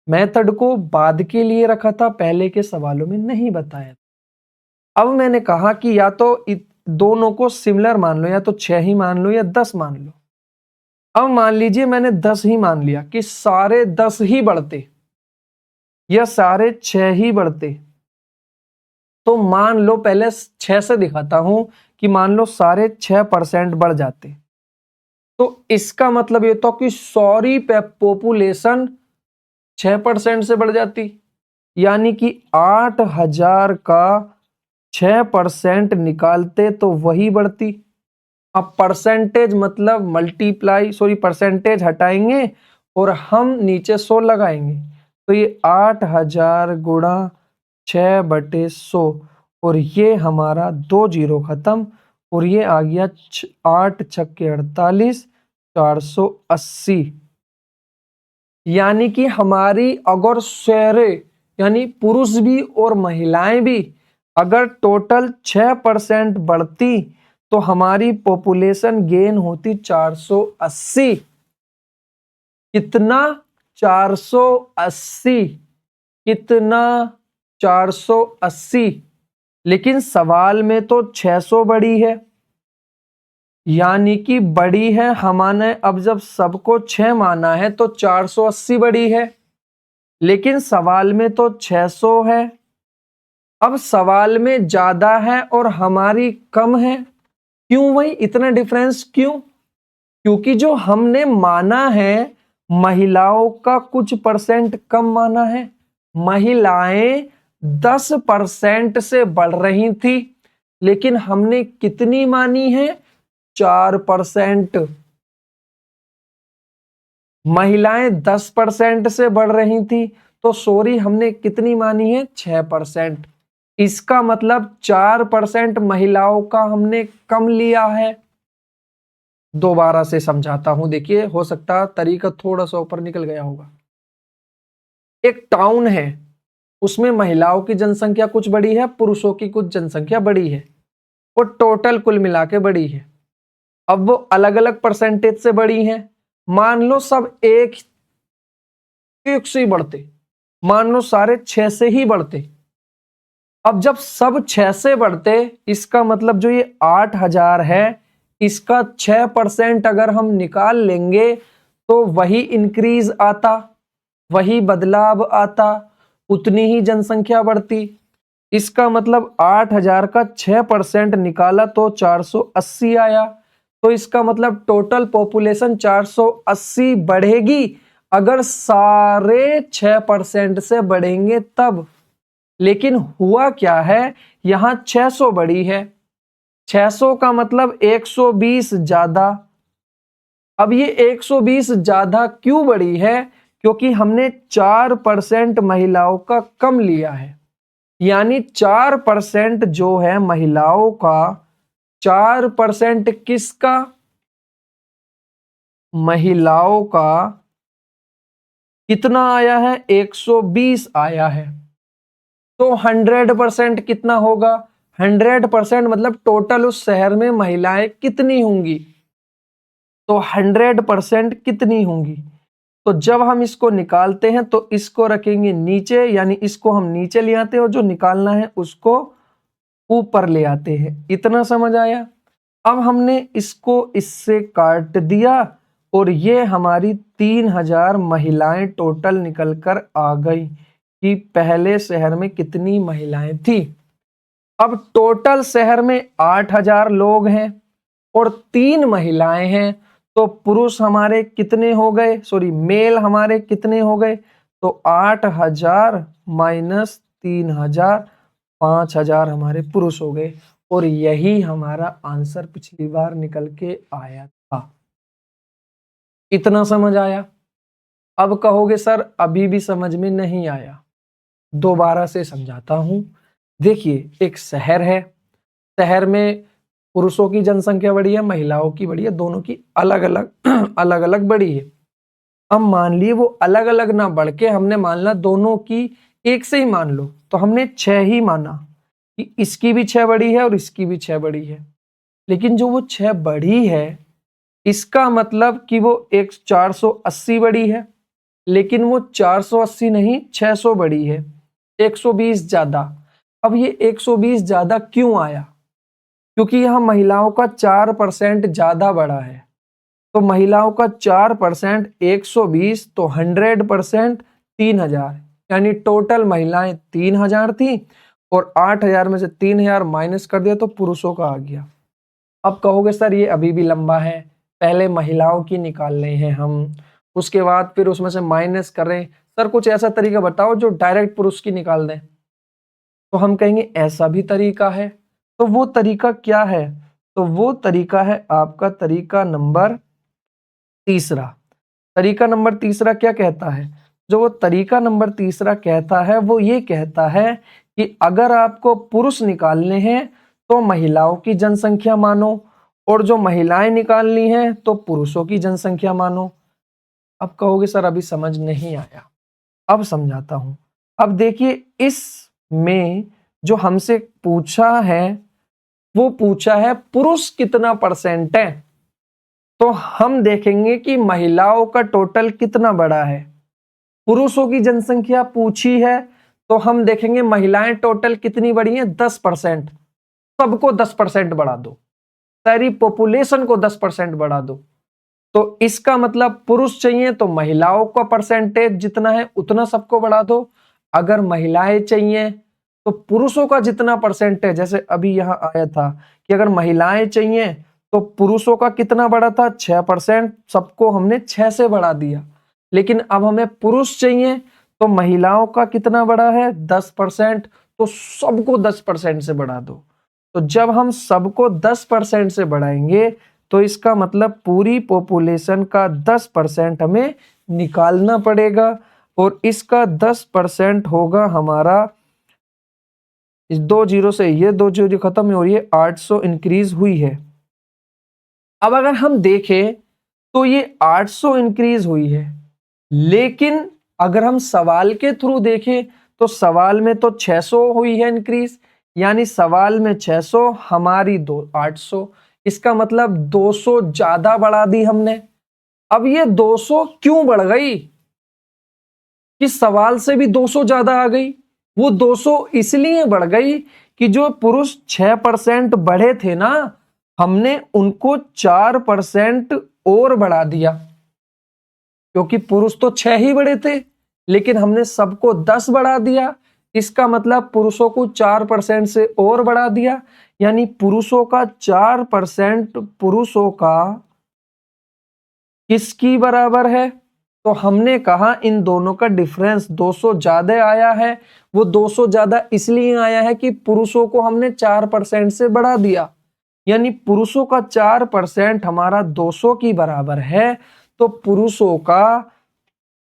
मेथड को बाद के लिए रखा था, पहले के सवालों में नहीं बताया। अब मैंने कहा कि या तो दोनों को सिमिलर मान लो, या तो 6 ही मान लो या 10 मान लो। अब मान लीजिए मैंने 10 ही मान लिया कि सारे 10 ही बढ़ते या सारे 6 ही बढ़ते, तो मान लो पहले 6 से दिखाता हूं कि मान लो सारे 6% बढ़ जाते, तो इसका मतलब ये तो कि सॉरी पॉपुलेशन 6% से बढ़ जाती, यानी कि 8000 का 6% निकालते तो वही बढ़ती। अब परसेंटेज मतलब मल्टीप्लाई, सॉरी परसेंटेज हटाएंगे और हम नीचे 100 लगाएंगे, तो ये 8000 गुणा 6/100, और ये हमारा 2 जीरो खत्म, और ये आ गया 8 छक्के 48, 480। यानी कि हमारी अगर शेरे यानी पुरुष भी और महिलाएं भी अगर टोटल 6% बढ़ती तो हमारी पॉपुलेशन गेन होती 480। कितना? 480। कितना? 480। लेकिन सवाल में तो 600 बड़ी है, यानी कि बड़ी है हमने, अब जब सबको 6 माना है तो 480 बड़ी है, लेकिन सवाल में तो 600 है। अब सवाल में ज्यादा है और हमारी कम है, क्यों भाई इतना डिफरेंस क्यों? क्योंकि जो हमने माना है महिलाओं का कुछ परसेंट कम माना है। महिलाएं 10% से बढ़ रही थी, लेकिन हमने कितनी मानी है? 4%। महिलाएं 10% से बढ़ रही थी, तो सॉरी हमने कितनी मानी है? 6%। इसका मतलब 4% महिलाओं का हमने कम लिया है। दोबारा से समझाता हूं, देखिए हो सकता तरीका थोड़ा सा ऊपर निकल गया होगा। एक टाउन है, उसमें महिलाओं की जनसंख्या कुछ बड़ी है, पुरुषों की कुछ जनसंख्या बड़ी है, वो टोटल कुल मिला के बड़ी है। अब वो अलग अलग परसेंटेज से बड़ी हैं। मान लो सब एक से ही बढ़ते, मान लो सारे 6 से ही बढ़ते। अब जब सब 6 से बढ़ते, इसका मतलब जो ये 8000 है, इसका 6% अगर हम निकाल लेंगे तो वही इंक्रीज आता, वही बदलाव आता, उतनी ही जनसंख्या बढ़ती। इसका मतलब 8000 का 6% निकाला तो 480 आया, तो इसका मतलब टोटल पॉपुलेशन 480 बढ़ेगी अगर सारे 6% से बढ़ेंगे तब। लेकिन हुआ क्या है, यहां 600 बड़ी है, 600 का मतलब 120 ज्यादा। अब ये 120 ज्यादा क्यों बड़ी है? क्योंकि हमने 4% महिलाओं का कम लिया है, यानी 4% जो है महिलाओं का, 4% किसका? महिलाओं का कितना आया है? 120 आया है। तो 100% कितना होगा? 100% मतलब टोटल उस शहर में महिलाएं कितनी होंगी, तो 100% कितनी होंगी। तो जब हम इसको निकालते हैं तो इसको रखेंगे नीचे, यानी इसको हम नीचे ले आते हैं और जो निकालना है उसको ऊपर ले आते हैं। इतना समझ आया? अब हमने इसको इससे काट दिया और ये हमारी 3000 महिलाएं टोटल निकल कर आ गई कि पहले शहर में कितनी महिलाएं थी। अब टोटल शहर में 8000 लोग हैं और 3 महिलाएं हैं, तो पुरुष हमारे कितने हो गए, सॉरी मेल हमारे कितने हो गए? तो 8000 माइनस 3000, 5000 हमारे पुरुष हो गए, और यही हमारा आंसर पिछली बार निकल के आया था। इतना समझ आया? अब कहोगे सर अभी भी समझ में नहीं आया, दोबारा से समझाता हूं। देखिए, एक शहर है, शहर में पुरुषों की जनसंख्या बड़ी है, महिलाओं की बड़ी है, दोनों की अलग अलग अलग अलग बड़ी है। अब मान लिए वो अलग अलग ना बढ़ के हमने मानना दोनों की एक से ही मान लो, तो हमने 6 ही माना कि इसकी भी 6 बड़ी है और इसकी भी 6 बड़ी है। लेकिन जो वो 6 बड़ी है, इसका मतलब कि वो एक 480 बड़ी है, लेकिन वो 480 नहीं 600 बड़ी है, 120 ज्यादा। अब ये 120 ज्यादा क्यों आया? क्योंकि यहाँ महिलाओं का 4% ज्यादा बड़ा है। तो महिलाओं का 4% 120, तो 100% 3000, यानी टोटल महिलाएं 3000 थी और 8000 में से 3000 माइनस कर दिया तो पुरुषों का आ गया। अब कहोगे सर ये अभी भी लंबा है, पहले महिलाओं की निकाल रहे हैं हम, उसके बाद फिर उसमें से माइनस कर रहे हैं। सर कुछ ऐसा तरीका बताओ जो डायरेक्ट पुरुष की निकाल दें। तो हम कहेंगे ऐसा भी तरीका है। तो वो तरीका क्या है? तो वो तरीका है आपका तरीका नंबर तीसरा। तरीका नंबर तीसरा क्या कहता है? जो वो तरीका नंबर तीसरा कहता है वो ये कहता है कि अगर आपको पुरुष निकालने हैं तो महिलाओं की जनसंख्या मानो, और जो महिलाएं निकालनी है तो पुरुषों की जनसंख्या मानो। अब कहोगे सर अभी समझ नहीं आया, अब समझाता हूं। अब देखिए, इसमें जो हमसे पूछा है वो पूछा है पुरुष कितना परसेंट है, तो हम देखेंगे कि महिलाओं का टोटल कितना बड़ा है। पुरुषों की जनसंख्या पूछी है तो हम देखेंगे महिलाएं टोटल कितनी बड़ी हैं, 10%। सबको 10% बढ़ा दो, सारी पॉपुलेशन को 10% बढ़ा दो। तो इसका मतलब पुरुष चाहिए तो महिलाओं का परसेंटेज जितना है उतना सबको बढ़ा दो। अगर महिलाएं चाहिए तो पुरुषों का जितना परसेंटेज, जैसे अभी यहां आया था कि अगर महिलाएं चाहिए तो पुरुषों का कितना बढ़ा था, 6%, सबको हमने 6 से बढ़ा दिया। लेकिन अब हमें पुरुष चाहिए तो महिलाओं का कितना बढ़ा है, 10%, तो सबको 10% से बढ़ा दो। तो जब हम सबको 10% से बढ़ाएंगे तो इसका मतलब पूरी पॉपुलेशन का 10% हमें निकालना पड़ेगा, और इसका 10% होगा हमारा, इस 2 जीरो से ये 2 जीरो खत्म हो रही है, 800 इंक्रीज हुई है। अब अगर हम देखें तो ये 800 इंक्रीज हुई है, लेकिन अगर हम सवाल के थ्रू देखें तो सवाल में तो 600 हुई है इंक्रीज, यानी सवाल में 600, हमारी 800, इसका मतलब 200 ज्यादा बढ़ा दी हमने। अब ये 200 क्यों बढ़ गई कि सवाल से भी 200 ज्यादा आ गई? वो 200 इसलिए बढ़ गई कि जो पुरुष 6% बढ़े थे ना, हमने उनको 4% और बढ़ा दिया, क्योंकि पुरुष तो 6 ही बढ़े थे लेकिन हमने सबको 10 बढ़ा दिया। इसका मतलब पुरुषों को 4% से और बढ़ा दिया, यानी पुरुषों का 4% पुरुषों का किसकी बराबर है? तो हमने कहा इन दोनों का डिफरेंस 200 ज्यादा आया है। वो 200 ज्यादा इसलिए आया है कि पुरुषों को हमने 4% से बढ़ा दिया, यानी पुरुषों का 4% हमारा 200 की बराबर है। तो पुरुषों का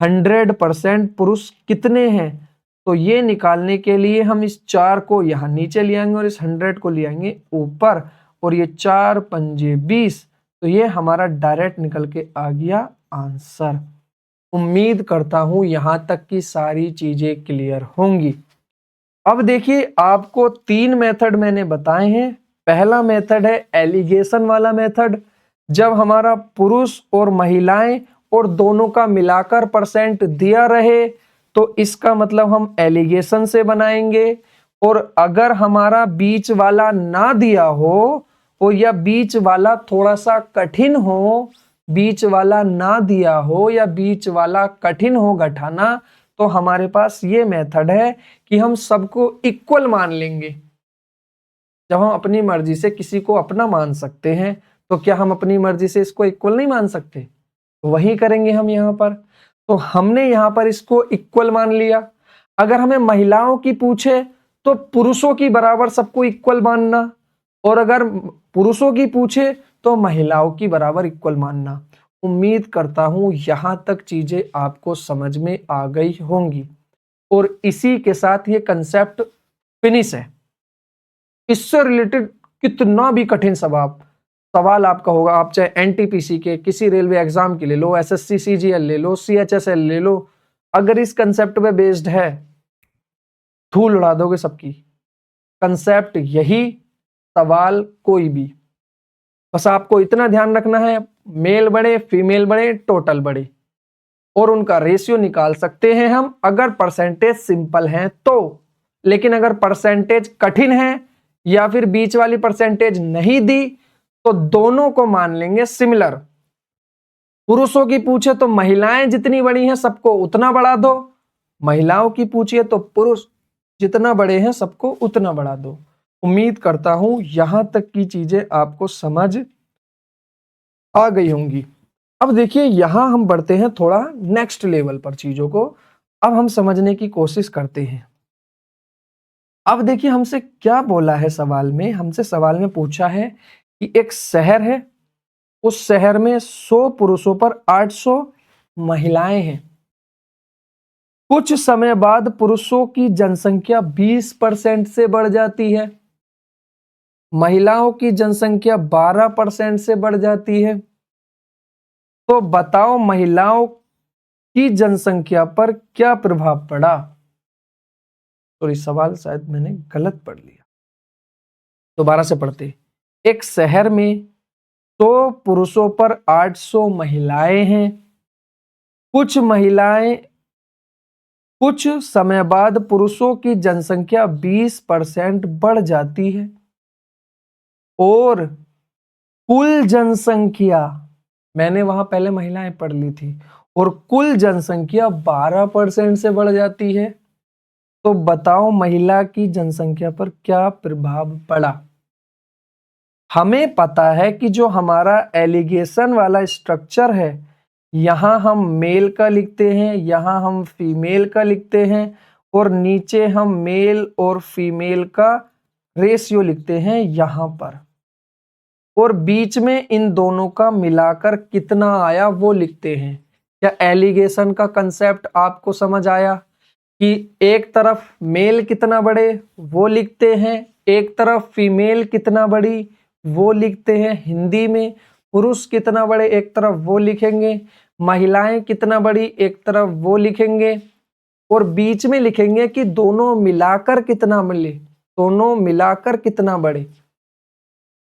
100% पुरुष कितने हैं? तो ये निकालने के लिए हम इस 4 को यहां नीचे ले आएंगे और इस 100 को ले आएंगे ऊपर, और ये 4 पंजे 20, तो ये हमारा डायरेक्ट निकल के आ गया आंसर। उम्मीद करता हूं यहां तक की सारी चीजें क्लियर होंगी। अब देखिए, आपको 3 मेथड मैंने बताए हैं। पहला मेथड है एलिगेशन वाला मेथड, जब हमारा पुरुष और महिलाएं और दोनों का मिलाकर परसेंट दिया रहे तो इसका मतलब हम एलिगेशन से बनाएंगे। और अगर हमारा बीच वाला ना दिया हो, और या बीच वाला थोड़ा सा कठिन हो, बीच वाला ना दिया हो या बीच वाला कठिन हो घटाना, तो हमारे पास ये मेथड है कि हम सबको इक्वल मान लेंगे। जब हम अपनी मर्जी से किसी को अपना मान सकते हैं तो क्या हम अपनी मर्जी से इसको इक्वल नहीं मान सकते? तो वही करेंगे हम यहाँ पर। तो हमने यहाँ पर इसको इक्वल मान लिया। अगर हमें महिलाओं की पूछे तो पुरुषों की बराबर सबको इक्वल मानना, और अगर पुरुषों की पूछे तो महिलाओं की बराबर इक्वल मानना। उम्मीद करता हूं यहां तक चीजें आपको समझ में आ गई होंगी और इसी के साथ ये कंसेप्ट फिनिश है। इससे रिलेटेड कितना भी कठिन सवाल आपका होगा, आप चाहे एनटीपीसी के किसी रेलवे एग्जाम के ले लो, एसएससी सीजीएल ले लो, सीएचएसएल ले लो, अगर इस कंसेप्ट पे बेस्ड है धूल उड़ा दोगे सबकी। कंसेप्ट यही, सवाल कोई भी, बस आपको इतना ध्यान रखना है मेल बड़े फीमेल बड़े टोटल बड़े और उनका रेशियो निकाल सकते हैं हम अगर परसेंटेज सिंपल हैं तो। लेकिन अगर परसेंटेज कठिन है या फिर बीच वाली परसेंटेज नहीं दी तो दोनों को मान लेंगे सिमिलर। पुरुषों की पूछे तो महिलाएं जितनी बड़ी हैं सबको उतना बढ़ा दो, महिलाओं की पूछिए तो पुरुष जितना बड़े हैं सबको उतना बढ़ा दो। उम्मीद करता हूं यहां तक की चीजें आपको समझ आ गई होंगी। अब देखिए यहां हम बढ़ते हैं थोड़ा नेक्स्ट लेवल पर चीजों को, अब हम समझने की कोशिश करते हैं। अब देखिए हमसे क्या बोला है सवाल में, हमसे सवाल में पूछा है कि एक शहर है, उस शहर में 100 पुरुषों पर 800 महिलाएं हैं। कुछ समय बाद पुरुषों की जनसंख्या 20% से बढ़ जाती है, महिलाओं की जनसंख्या 12% से बढ़ जाती है। तो बताओ महिलाओं की जनसंख्या पर क्या प्रभाव पड़ा। सॉरी, सवाल शायद मैंने गलत पढ़ लिया, दोबारा से पढ़ते। एक शहर में 100 पुरुषों पर 800 महिलाएं हैं। कुछ समय बाद पुरुषों की जनसंख्या 20% बढ़ जाती है और कुल जनसंख्या, मैंने वहां पहले महिलाएं पढ़ ली थी, और कुल जनसंख्या 12% से बढ़ जाती है। तो बताओ महिला की जनसंख्या पर क्या प्रभाव पड़ा। हमें पता है कि जो हमारा एलिगेशन वाला स्ट्रक्चर है, यहां हम मेल का लिखते हैं, यहां हम फीमेल का लिखते हैं और नीचे हम मेल और फीमेल का रेशियो लिखते हैं यहां पर, और बीच में इन दोनों का मिलाकर कितना आया वो लिखते हैं। क्या एलिगेशन का कंसेप्ट आपको समझ आया कि एक तरफ मेल कितना बड़े वो लिखते हैं, एक तरफ फीमेल कितना बड़ी वो लिखते हैं, हिंदी में पुरुष कितना बड़े एक तरफ वो लिखेंगे, महिलाएं कितना बड़ी एक तरफ वो लिखेंगे, और बीच में लिखेंगे कि दोनों मिलाकर कितना मिले, दोनों मिलाकर कितना बड़े,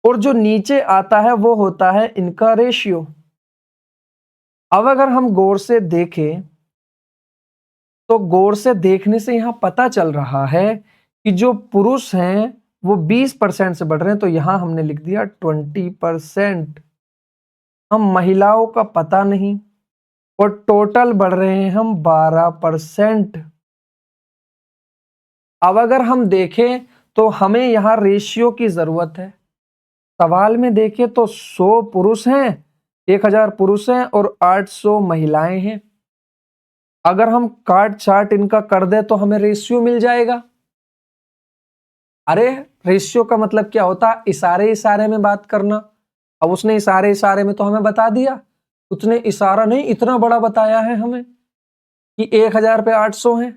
और जो नीचे आता है वो होता है इनका रेशियो। अब अगर हम गौर से देखें तो गौर से देखने से यहां पता चल रहा है कि जो पुरुष हैं वो 20% से बढ़ रहे हैं, तो यहां हमने लिख दिया 20%। हम महिलाओं का पता नहीं और टोटल बढ़ रहे हैं हम 12%। अब अगर हम देखें तो हमें यहां रेशियो की जरूरत है। सवाल में देखें तो 100 पुरुष हैं, 1000 पुरुष हैं और 800 महिलाएं हैं। अगर हम काट चार्ट इनका कर दे तो हमें रेशियो मिल जाएगा। अरे रेशियो का मतलब क्या होता है, इशारे इशारे में बात करना। अब उसने इशारे इशारे में तो हमें बता दिया, उसने इशारा नहीं इतना बड़ा बताया है हमें कि 1000 पे 800 हैं,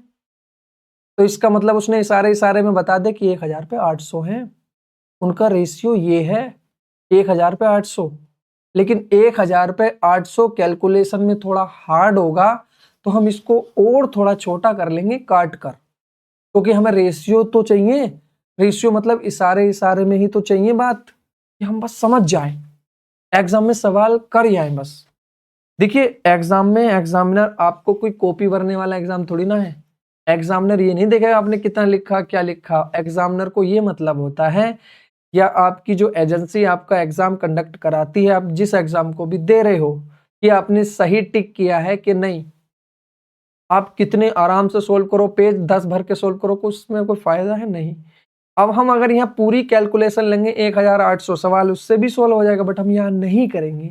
तो इसका मतलब उसने इशारे इशारे में बता दे कि 1000 पे 800 हैं, उनका रेशियो ये है 1000 पे 800। लेकिन 1000 पे 800 कैलकुलेशन में थोड़ा हार्ड होगा, तो हम इसको और थोड़ा छोटा कर लेंगे काट कर, क्योंकि हमें रेशियो तो चाहिए। रेशियो मतलब इशारे इशारे में ही तो चाहिए बात, कि हम बस समझ जाएं, एग्जाम में सवाल कर आए बस। देखिए एग्जाम में एग्जामिनर आपको कोई कॉपी भरने वाला एग्जाम थोड़ी ना है। एग्जामिनर ये नहीं देखेगा आपने कितना लिखा क्या लिखा। एग्जामिनर को ये मतलब होता है, या आपकी जो एजेंसी आपका एग्जाम कंडक्ट कराती है, आप जिस एग्जाम को भी दे रहे हो, कि आपने सही टिक किया है कि नहीं। आप कितने आराम से सोल्व करो, पेज 10 भर के सोल्व करो, कुछ उसमें कोई फायदा है नहीं। अब हम अगर यहाँ पूरी कैलकुलेशन लेंगे 1800 सवाल उससे भी सोल्व हो जाएगा, बट हम यहाँ नहीं करेंगे।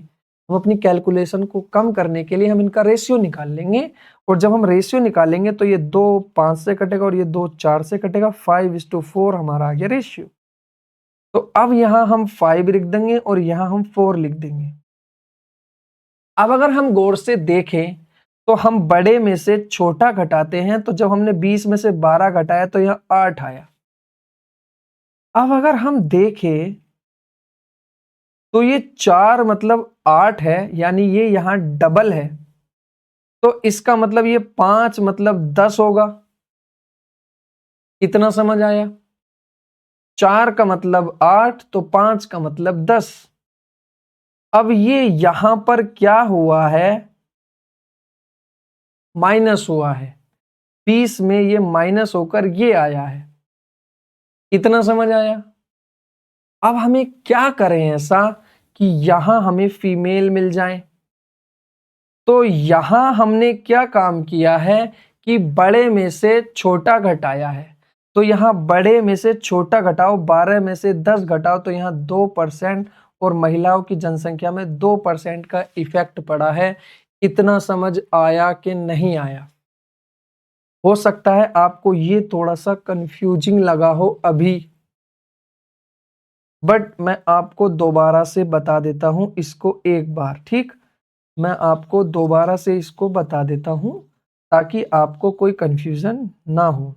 हम अपनी कैलकुलेशन को कम करने के लिए हम इनका रेशियो निकाल लेंगे, और जब हम रेशियो निकालेंगे तो ये 2 5 से कटेगा और ये 2 4 से कटेगा, 5:4 हमारा आ गया रेशियो। तो अब यहाँ हम 5 लिख देंगे और यहाँ हम 4 लिख देंगे। अब अगर हम गौर से देखें तो हम बड़े में से छोटा घटाते हैं, तो जब हमने 20 में से 12 घटाया तो यहाँ 8 आया। अब अगर हम देखें तो ये 4 मतलब 8 है, यानी ये यहाँ डबल है, तो इसका मतलब ये 5 मतलब 10 होगा। इतना समझ आया? 4 का मतलब 8 तो 5 का मतलब 10। अब ये यहां पर क्या हुआ है, माइनस हुआ है, 20 में ये माइनस होकर ये आया है। इतना समझ आया? अब हमें क्या करें ऐसा कि यहां हमें फीमेल मिल जाए। तो यहां हमने क्या काम किया है कि बड़े में से छोटा घटाया है, तो यहां बड़े में से छोटा घटाओ, 12 में से 10 घटाओ, तो यहां 2% और महिलाओं की जनसंख्या में 2% का इफेक्ट पड़ा है। इतना समझ आया कि नहीं आया? हो सकता है आपको ये थोड़ा सा कंफ्यूजिंग लगा हो अभी, बट मैं आपको दोबारा से बता देता हूं इसको एक बार, ठीक? मैं आपको दोबारा से इसको बता देता हूं ताकि आपको कोई कंफ्यूजन ना हो।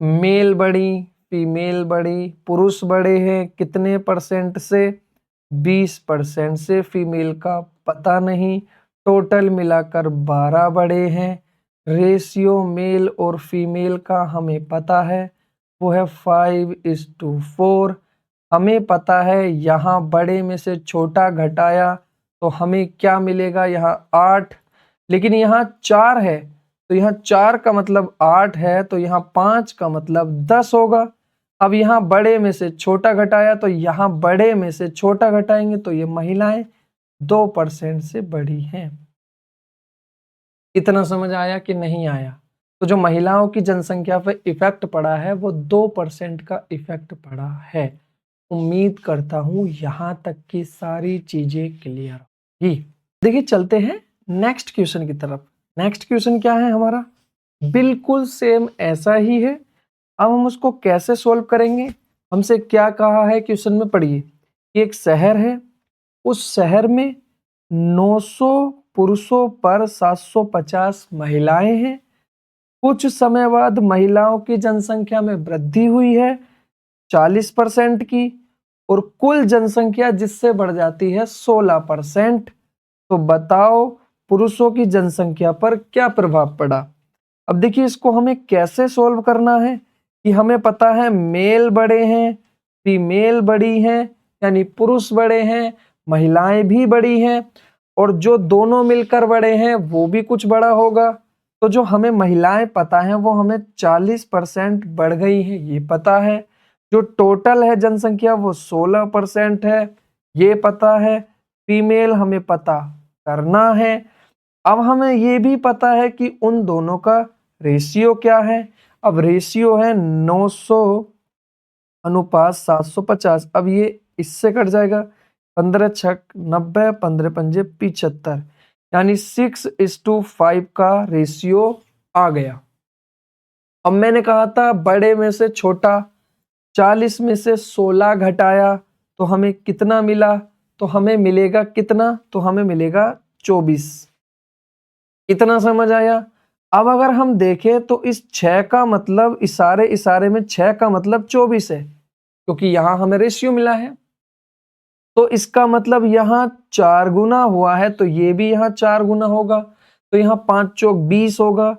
मेल बड़ी, फीमेल बड़ी, पुरुष बड़े हैं कितने परसेंट से? 20% से। फीमेल का पता नहीं, टोटल मिलाकर 12 बड़े हैं। रेशियो मेल और फीमेल का हमें पता है, वो है 5:4। हमें पता है यहाँ बड़े में से छोटा घटाया तो हमें क्या मिलेगा, यहाँ 8, लेकिन यहाँ 4 है, तो यहाँ 4 का मतलब 8 है, तो यहाँ 5 का मतलब 10 होगा। अब यहाँ बड़े में से छोटा घटाया तो यहाँ बड़े में से छोटा घटाएंगे तो ये महिलाएं 2% से बड़ी हैं। इतना समझ आया कि नहीं आया? तो जो महिलाओं की जनसंख्या पर इफेक्ट पड़ा है वो 2% का इफेक्ट पड़ा है। उम्मीद करता हूं यहां तक की सारी चीजें क्लियर होगी। देखिए चलते हैं नेक्स्ट क्वेश्चन की तरफ। नेक्स्ट क्वेश्चन क्या है हमारा? बिल्कुल सेम ऐसा ही है। अब हम उसको कैसे सोल्व करेंगे? हमसे क्या कहा है क्वेश्चन में, पढ़िए। एक शहर है, उस शहर में 900 पुरुषों पर 750 महिलाएं हैं। कुछ समय बाद महिलाओं की जनसंख्या में वृद्धि हुई है 40% की, और कुल जनसंख्या जिससे बढ़ जाती है 16%। तो बताओ पुरुषों की जनसंख्या पर क्या प्रभाव पड़ा? अब देखिए इसको हमें कैसे सोल्व करना है कि हमें पता है मेल बड़े हैं, फीमेल बड़ी हैं, यानी पुरुष बड़े हैं, महिलाएं भी बड़ी हैं, और जो दोनों मिलकर बड़े हैं वो भी कुछ बड़ा होगा। तो जो हमें महिलाएं पता है वो हमें 40% बढ़ गई हैं, ये पता है। जो टोटल है जनसंख्या वो 16% है, ये पता है। फीमेल हमें पता करना है। अब हमें ये भी पता है कि उन दोनों का रेशियो क्या है। अब रेशियो है 900 अनुपात 750। अब ये इससे कट जाएगा, 15 छक 90, 15 पंजे 75, यानी 6:5 का रेशियो आ गया। अब मैंने कहा था बड़े में से छोटा, 40 में से 16 घटाया तो हमें कितना मिला? तो हमें मिलेगा कितना? तो हमें मिलेगा 24। इतना समझ आया? अब अगर हम देखें तो इस 6 का मतलब इशारे इशारे में 6 का मतलब 24 है, क्योंकि यहां हमें रेशियो मिला है। तो इसका मतलब यहां 4 गुना हुआ है, तो ये भी यहां 4 गुना होगा, तो यहां 5 चौक 20 होगा।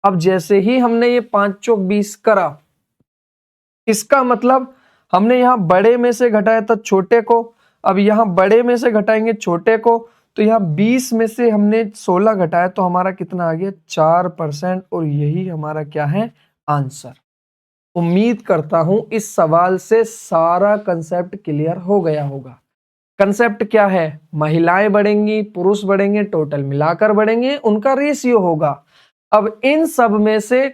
अब जैसे ही हमने ये 5 चौक 20 करा, इसका मतलब हमने यहाँ बड़े में से घटाया था छोटे को, अब यहाँ बड़े में से घटाएंगे छोटे को, तो यहाँ 20 में से हमने 16 घटाया तो हमारा कितना आ गया? 4%। और यही हमारा क्या है? आंसर। उम्मीद करता हूं इस सवाल से सारा कंसेप्ट क्लियर हो गया होगा। कंसेप्ट क्या है? महिलाएं बढ़ेंगी, पुरुष बढ़ेंगे, टोटल मिलाकर बढ़ेंगे, उनका रेशियो होगा। अब इन सब में से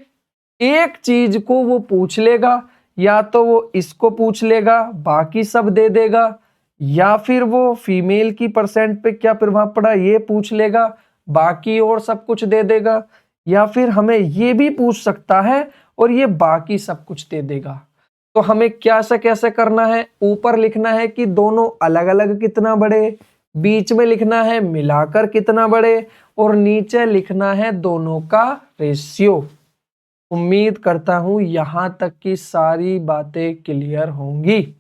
एक चीज को वो पूछ लेगा, या तो वो इसको पूछ लेगा बाकी सब दे देगा, या फिर वो फीमेल की परसेंट पे क्या प्रभाव पड़ा ये पूछ लेगा, बाकी और सब कुछ दे देगा, या फिर हमें ये भी पूछ सकता है और ये बाकी सब कुछ दे देगा। तो हमें क्या से कैसे करना है? ऊपर लिखना है कि दोनों अलग अलग कितना बड़े, बीच में लिखना है मिलाकर कितना बढ़े, और नीचे लिखना है दोनों का रेशियो। उम्मीद करता हूं यहां तक की सारी बातें क्लियर होंगी।